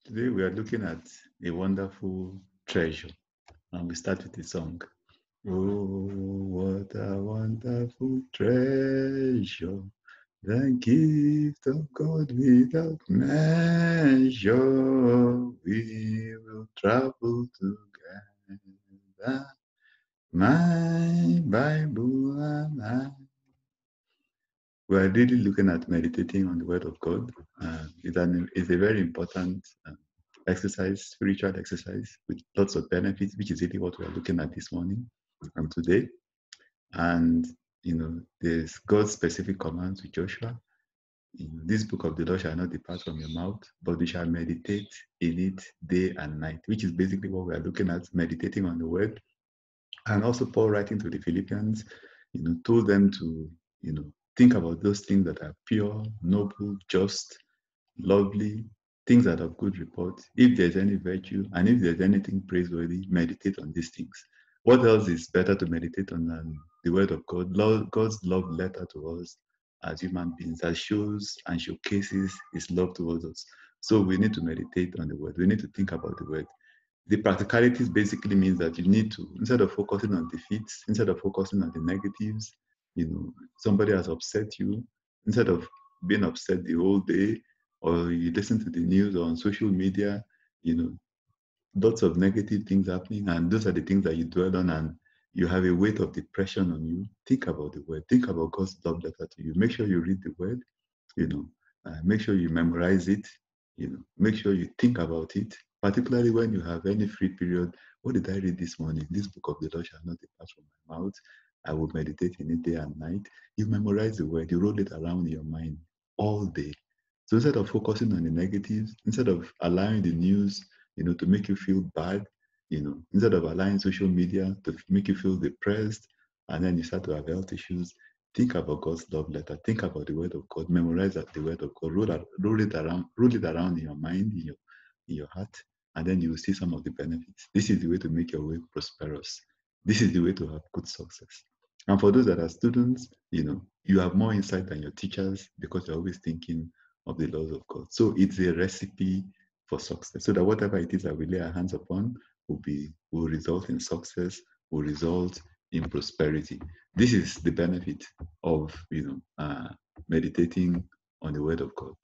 Today we are looking at a wonderful treasure, and we start with a song. Oh, what a wonderful treasure, the gift of God without measure. We will travel together, my Bible and I. We are really looking at meditating on the Word of God. It's a very important exercise, spiritual exercise with lots of benefits, which is really what we are looking at this morning and today. And there's God's specific commands to Joshua. This book of the law shall not depart from your mouth, but you shall meditate in it day and night, which is basically what we are looking at, meditating on the Word. And also Paul writing to the Philippians, told them to, think about those things that are pure, noble, just, lovely, things that have good report. If there's any virtue and if there's anything praiseworthy, meditate on these things. What else is better to meditate on than the word of God? God's love letter to us as human beings that shows and showcases his love towards us. So we need to meditate on the word. We need to think about the word. The practicalities basically means that you need to, instead of focusing on defeats, instead of focusing on the negatives, somebody has upset you, instead of being upset the whole day, or you listen to the news or on social media, you know, lots of negative things happening, and those are the things that you dwell on, and you have a weight of depression on you. Think about the word. Think about God's love letter to you. Make sure you read the word. You know, make sure you memorize it. Make sure you think about it. Particularly when you have any free period. What did I read this morning? This book of the Lord shall not depart from my mouth. I will meditate in it day and night. You memorize the word. You roll it around in your mind all day. So instead of focusing on the negatives, instead of allowing the news, to make you feel bad, instead of allowing social media to make you feel depressed, and then you start to have health issues, think about God's love letter. Think about the word of God. Memorize the word of God. Roll it around in your mind, in your heart, and then you will see some of the benefits. This is the way to make your way prosperous. This is the way to have good success. And for those that are students, you have more insight than your teachers because you're always thinking of the laws of God. So it's a recipe for success. So that whatever it is that we lay our hands upon will result in success, will result in prosperity. This is the benefit of meditating on the word of God.